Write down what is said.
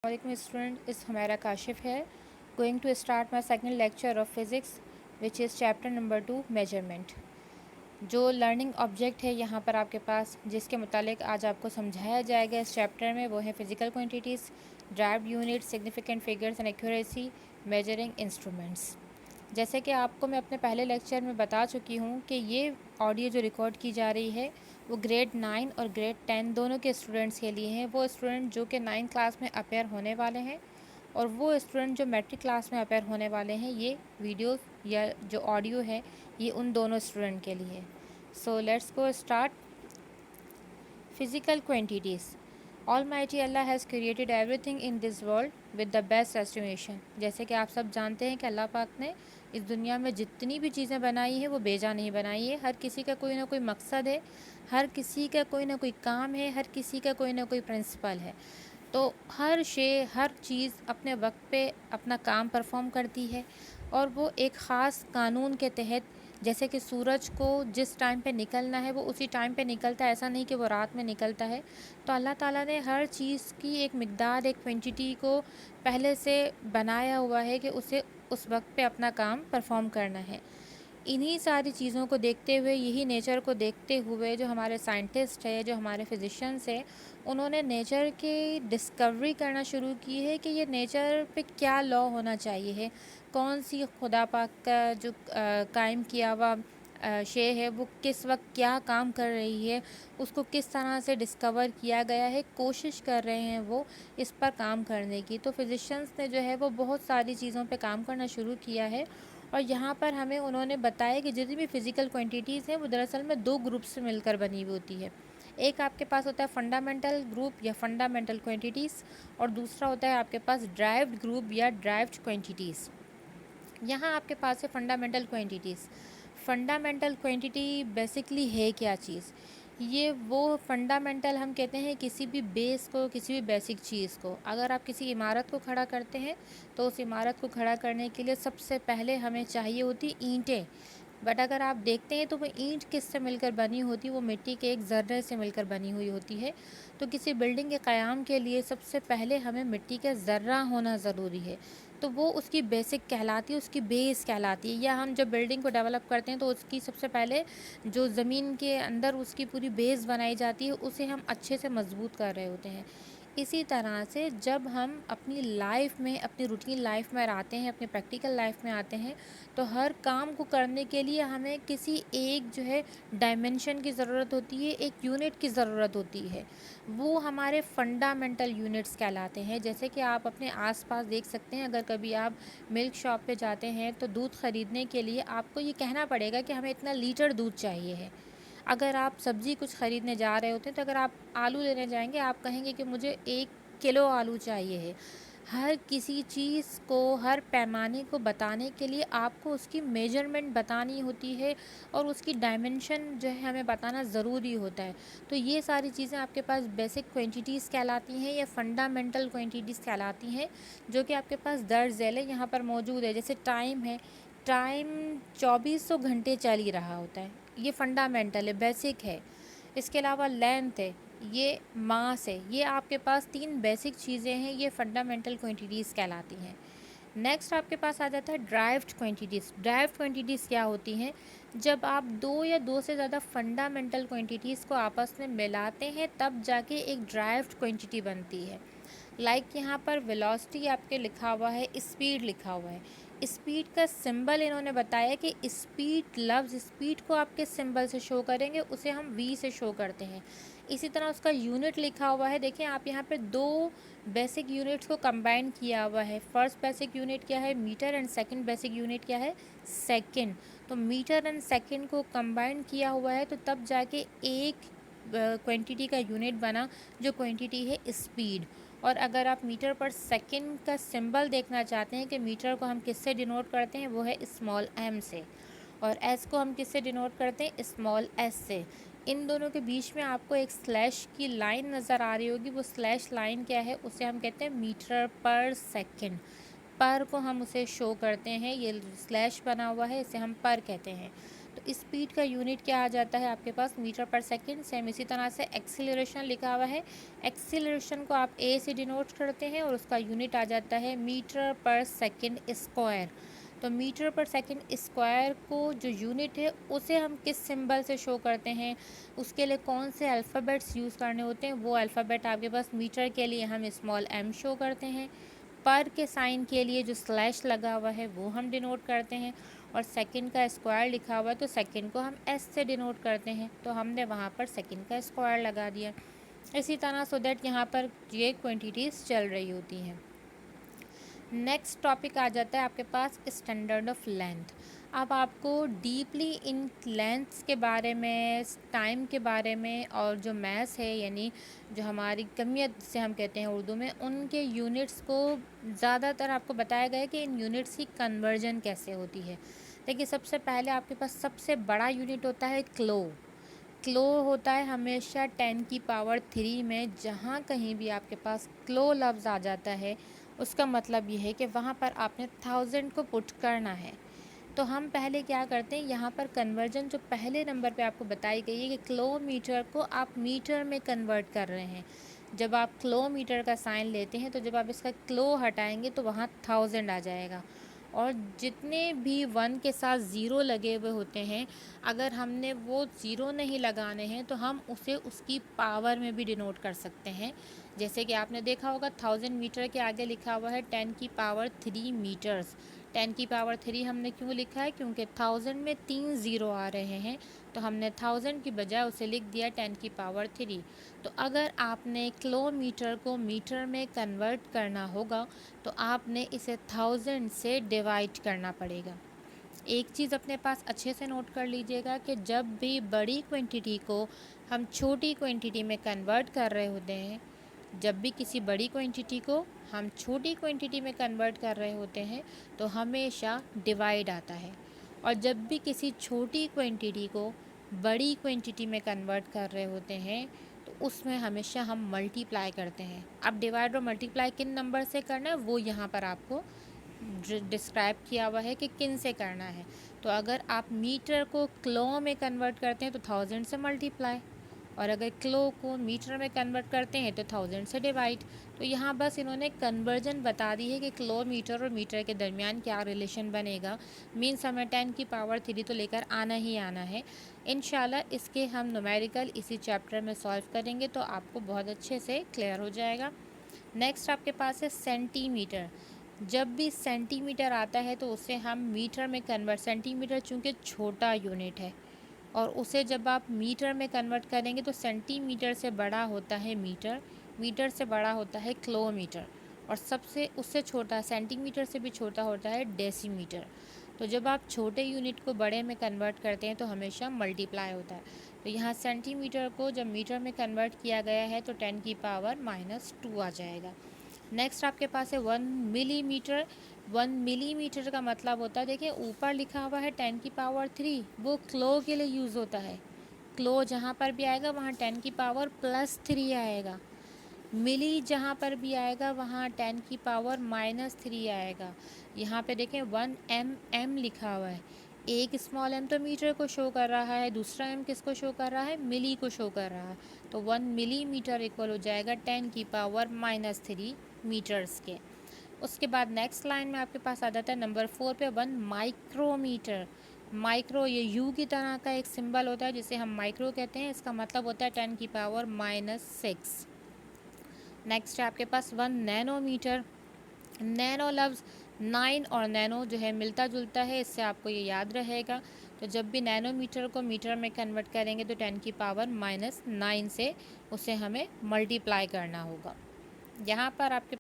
Assalamualaikum student, is Humaira Kashif here. Going to start my second lecture of physics, which is chapter number 2 measurement. जो learning object है यहाँ पर आपके पास, जिसके मुतालिक आज आपको समझाया जाएगा इस चैप्टर में, वो है physical quantities, derived unit, significant figures and accuracy, measuring instruments. जैसे कि आपको मैं अपने पहले लेक्चर में बता चुकी हूँ कि ये ऑडियो जो रिकॉर्ड की जा रही है वो ग्रेड 9 और ग्रेड 10 दोनों के स्टूडेंट्स के लिए हैं। वो स्टूडेंट जो कि 9 क्लास में अपेयर होने वाले हैं और वो स्टूडेंट जो मैट्रिक क्लास में अपेयर होने वाले हैं, ये वीडियो या जो ऑडियो है ये उन दोनों स्टूडेंट के लिए। So let's go start. Physical quantities. Almighty Allah has created everything in this world with the best estimation. जैसे कि आप सब जानते हैं कि अल्लाह पाक ने इस दुनिया में जितनी भी चीज़ें बनाई हैं वो बेजा नहीं बनाई है। हर किसी का कोई ना कोई मकसद है, हर किसी का कोई ना कोई काम है, हर किसी का कोई ना कोई प्रिंसिपल है। तो हर हर चीज़ अपने वक्त पे अपना काम परफॉर्म करती है और वो एक ख़ास कानून के तहत, जैसे कि सूरज को जिस टाइम पे निकलना है वो उसी टाइम पे निकलता है, ऐसा नहीं कि वो रात में निकलता है। तो अल्लाह ताला ने हर चीज़ की एक मिक़दार, एक क्वांटिटी को पहले से बनाया हुआ है कि उसे उस वक्त पे अपना काम परफॉर्म करना है। इन्हीं सारी चीज़ों को देखते हुए, यही नेचर को देखते हुए, जो हमारे साइंटिस्ट है, जो हमारे फिजिशियंस है, उन्होंने नेचर की डिस्कवरी करना शुरू की है कि ये नेचर पे क्या लॉ होना चाहिए है, कौन सी खुदा पाक का जो कायम किया हुआ शे है वो किस वक्त क्या काम कर रही है, उसको किस तरह से डिस्कवर किया गया है, कोशिश कर रहे हैं वो इस पर काम करने की। तो फिजिशियंस ने जो है वो बहुत सारी चीज़ों पे काम करना शुरू किया है और यहाँ पर हमें उन्होंने बताया कि जितनी भी फ़िज़िकल क्वांटिटीज़ हैं वो दरअसल में 2 ग्रुप से मिलकर बनी हुई होती है। एक आपके पास होता है फंडामेंटल ग्रुप या फंडामेंटल क्वांटिटीज़ और दूसरा होता है आपके पास ड्राइव्ड ग्रुप या ड्राइव्ड क्वांटिटीज़। यहाँ आपके पास है fundamental quantities. Fundamental quantity basically है क्या चीज़? ये वो फंडामेंटल हम कहते हैं किसी भी बेस को, किसी भी बेसिक चीज़ को। अगर आप किसी इमारत को खड़ा करते हैं तो उस इमारत को खड़ा करने के लिए सबसे पहले हमें चाहिए होती ईंटें। बट अगर आप देखते हैं तो वो ईंट किससे मिलकर बनी होती है? वो मिट्टी के एक ज़र्रे से मिलकर बनी हुई होती है। तो किसी बिल्डिंग के क़याम के लिए सबसे पहले हमें मिट्टी का ज़र्रा होना ज़रूरी है। तो वो उसकी बेसिक कहलाती है, उसकी बेस कहलाती है। या हम जब बिल्डिंग को डेवलप करते हैं तो उसकी सबसे पहले जो ज़मीन के अंदर उसकी पूरी बेस बनाई जाती है, उसे हम अच्छे से मजबूत कर रहे होते हैं। इसी तरह से जब हम अपनी लाइफ में, अपनी रूटीन लाइफ में आते हैं, अपनी प्रैक्टिकल लाइफ में आते हैं, तो हर काम को करने के लिए हमें किसी एक जो है डायमेंशन की ज़रूरत होती है, एक यूनिट की ज़रूरत होती है। वो हमारे फंडामेंटल यूनिट्स कहलाते हैं। जैसे कि आप अपने आसपास देख सकते हैं, अगर कभी आप मिल्क शॉप पे जाते हैं तो दूध ख़रीदने के लिए आपको ये कहना पड़ेगा कि हमें इतना लीटर दूध चाहिए है। अगर आप सब्ज़ी कुछ ख़रीदने जा रहे होते हैं तो अगर आप आलू लेने जाएंगे, आप कहेंगे कि मुझे 1 किलो आलू चाहिए है। हर किसी चीज़ को, हर पैमाने को बताने के लिए आपको उसकी मेजरमेंट बतानी होती है और उसकी डायमेंशन जो है हमें बताना ज़रूरी होता है। तो ये सारी चीज़ें आपके पास बेसिक क्वांटिटीज़ कहलाती हैं या फंडामेंटल क्वांटिटीज़ कहलाती हैं, जो कि आपके पास दर्ज झैल है, यहाँ पर मौजूद है। जैसे टाइम है, टाइम 2400 घंटे चल ही रहा होता है, ये फंडामेंटल है, बेसिक है। इसके अलावा लेंथ है, ये मास है, ये आपके पास 3 बेसिक चीज़ें हैं, ये फंडामेंटल क्वांटिटीज़ कहलाती हैं। नेक्स्ट आपके पास आ जाता है ड्राइव्ड क्वांटिटीज़। ड्राइव्ड क्वांटिटीज़ क्या होती हैं? जब आप 2 या 2 से ज़्यादा फंडामेंटल क्वांटिटीज़ को आपस में मिलाते हैं तब जाके एक ड्राइव्ड क्वांटिटी बनती है। लाइक यहाँ पर वेलोसिटी आपके लिखा हुआ है, स्पीड लिखा हुआ है। स्पीड का सिंबल इन्होंने बताया कि स्पीड लफ्ज़, स्पीड को आपके सिंबल से शो करेंगे, उसे हम वी से शो करते हैं। इसी तरह उसका यूनिट लिखा हुआ है। देखिए आप यहाँ पे 2 बेसिक यूनिट्स को कंबाइन किया हुआ है। फर्स्ट बेसिक यूनिट क्या है? Meter, and second basic unit क्या है? सेकंड। तो मीटर एंड सेकंड को कंबाइन किया हुआ है तो तब जाके एक क्वांटिटी का यूनिट बना, जो क्वांटिटी है स्पीड। और अगर आप मीटर पर सेकंड का सिंबल देखना चाहते हैं कि मीटर को हम किससे डिनोट करते हैं, वो है स्मॉल m से, और s को हम किससे डिनोट करते हैं? स्मॉल s से। इन दोनों के बीच में आपको एक स्लैश की लाइन नज़र आ रही होगी। वो स्लैश लाइन क्या है? उसे हम कहते हैं मीटर पर सेकंड। पर को हम उसे शो करते हैं, ये स्लैश बना हुआ है, इसे हम पर कहते हैं। تو اسپیڈ کا یونٹ کیا آ جاتا ہے آپ کے پاس میٹر پر سیکنڈ. سیم اسی طرح سے ایکسیلریشن لکھا ہوا ہے. ایکسیلریشن کو آپ اے سے ڈینوٹ کرتے ہیں اور اس کا یونٹ آ جاتا ہے میٹر پر سیکنڈ اسکوائر. تو میٹر پر سیکنڈ اسکوائر کو جو یونٹ ہے اسے ہم کس سمبل سے شو کرتے ہیں, اس کے لیے کون سے الفابیٹس یوز کرنے ہوتے ہیں, وہ الفابیٹ آپ کے پاس میٹر کے لیے ہم اسمال ایم شو کرتے ہیں, پر کے سائن کے لیے جو سلیش لگا ہوا ہے وہ ہم ڈینوٹ کرتے ہیں, اور سیکنڈ کا اسکوائر لکھا ہوا ہے تو سیکنڈ کو ہم ایس سے ڈینوٹ کرتے ہیں. تو ہم نے وہاں پر سیکنڈ کا اسکوائر لگا دیا. اسی طرح سو دیٹ یہاں پر یہ کوانٹیٹیز چل رہی ہوتی ہیں. نیکسٹ ٹاپک آ جاتا ہے آپ کے پاس اسٹینڈرڈ آف لینتھ. اب آپ کو ڈیپلی ان لینتھس کے بارے میں, ٹائم کے بارے میں, اور جو میتھس ہے یعنی جو ہماری کمیت سے ہم کہتے ہیں اردو میں, ان کے یونٹس کو زیادہ تر آپ کو بتایا گیا ہے کہ ان یونٹس کی کنورژن کیسے ہوتی ہے. دیکھیے سب سے پہلے آپ کے پاس سب سے بڑا یونٹ ہوتا ہے کلو. کلو ہوتا ہے ہمیشہ 10 کی پاور 3 میں. جہاں کہیں بھی آپ کے پاس کلو لفظ آ جاتا ہے اس کا مطلب یہ ہے کہ وہاں پر آپ نے 1000 کو پٹ کرنا ہے. تو ہم پہلے کیا کرتے ہیں, یہاں پر کنورژن جو پہلے نمبر پہ آپ کو بتائی گئی ہے کہ کلو میٹر کو آپ میٹر میں کنورٹ کر رہے ہیں. جب آپ کلو میٹر کا سائن لیتے ہیں تو جب آپ اس کا کلو ہٹائیں گے تو وہاں 1000 آ جائے گا. اور جتنے بھی 1 کے ساتھ زیرو لگے ہوئے ہوتے ہیں, اگر ہم نے وہ زیرو نہیں لگانے ہیں تو ہم اسے اس کی پاور میں بھی ڈینوٹ کر سکتے ہیں. جیسے کہ آپ نے دیکھا ہوگا 1000 میٹر کے آگے لکھا ہوا ہے 10 کی پاور 3 میٹرز. 10 کی پاور 3 ہم نے کیوں لکھا ہے, کیونکہ 1000 میں 3 زیرو آ رہے ہیں, تو ہم نے 1000 کی بجائے اسے لکھ دیا 10 کی پاور 3. تو اگر آپ نے کلو میٹر کو میٹر میں کنورٹ کرنا ہوگا تو آپ نے اسے 1000 سے ڈیوائڈ کرنا پڑے گا. ایک چیز اپنے پاس اچھے سے نوٹ کر لیجئے گا کہ جب بھی بڑی کوانٹٹی کو ہم چھوٹی کوانٹٹی میں کنورٹ کر رہے ہوتے ہیں, جب بھی کسی بڑی کوانٹٹی کو ہم چھوٹی کوانٹٹی میں کنورٹ کر رہے ہوتے ہیں تو ہمیشہ ڈیوائڈ آتا ہے, اور جب بھی کسی چھوٹی کوانٹٹی کو بڑی کوانٹٹی میں کنورٹ کر رہے ہوتے ہیں تو اس میں ہمیشہ ہم ملٹی پلائی کرتے ہیں. اب ڈیوائڈ اور ملٹی پلائی کن نمبر سے کرنا ہے وہ یہاں پر آپ کو ڈسکرائب کیا ہوا ہے کہ کن سے کرنا ہے. تو اگر آپ میٹر کو کلو میں کنورٹ کرتے ہیں تو 1000 سے ملٹی پلائی, اور اگر کلو کو میٹر میں کنورٹ کرتے ہیں تو 1000 سے ڈیوائڈ. تو یہاں بس انہوں نے کنورژن بتا دی ہے کہ کلو میٹر اور میٹر کے درمیان کیا ریلیشن بنے گا. مینس ہمیں 10 کی پاور 3 تو لے کر آنا ہی آنا ہے. انشاءاللہ اس کے ہم نومیریکل اسی چیپٹر میں سالو کریں گے تو آپ کو بہت اچھے سے کلیئر ہو جائے گا. نیکسٹ آپ کے پاس ہے سینٹی میٹر. جب بھی سینٹی میٹر آتا ہے تو اسے ہم میٹر میں کنورٹ, سینٹی میٹر چونکہ چھوٹا یونٹ ہے اور اسے جب آپ میٹر میں کنورٹ کریں گے تو سینٹی میٹر سے بڑا ہوتا ہے میٹر, میٹر سے بڑا ہوتا ہے کلو میٹر, اور سب سے اس سے چھوٹا سینٹی میٹر سے بھی چھوٹا ہوتا ہے ڈیسی میٹر. تو جب آپ چھوٹے یونٹ کو بڑے میں کنورٹ کرتے ہیں تو ہمیشہ ملٹی پلائی ہوتا ہے. تو یہاں سینٹی میٹر کو جب میٹر میں کنورٹ کیا گیا ہے تو 10 کی پاور -2 آ جائے گا. نیکسٹ آپ کے پاس ہے 1 ملی میٹر. 1 ملی میٹر کا مطلب ہوتا ہے, دیکھیں اوپر لکھا ہوا ہے 10 کی پاور 3, وہ کلو کے لیے یوز ہوتا ہے. کلو جہاں پر بھی آئے گا وہاں 10 کی پاور +3 آئے گا. ملی جہاں پر بھی آئے گا وہاں 10 کی پاور -3 آئے گا. یہاں پہ دیکھیں 1 mm لکھا ہوا ہے, ایک اسمال ایم تو میٹر کو شو کر رہا ہے, دوسرا ایم کس کو شو کر رہا ہے, ملی کو شو کر رہا ہے. تو 1 ملی میٹر ایکول ہو جائے گا 10 کی پاور -3 میٹرز کے. اس کے بعد نیکسٹ لائن میں آپ کے پاس آ جاتا ہے نمبر 4 پہ 1 مائکرو میٹر. مائکرو یہ یو کی طرح کا ایک سمبل ہوتا ہے جسے ہم مائکرو کہتے ہیں, اس کا مطلب ہوتا ہے 10 کی پاور -6. نیکسٹ ہے آپ کے پاس 1 نینو میٹر. نینو لفظ 9 اور نینو جو ہے ملتا جلتا ہے, اس سے آپ کو یہ یاد رہے گا. تو جب بھی نینو میٹر کو میٹر میں کنورٹ کریں گے تو 10 کی پاور -9 سے اسے ہمیں ملٹی پلائی کرنا ہوگا. یہاں پر آپ کے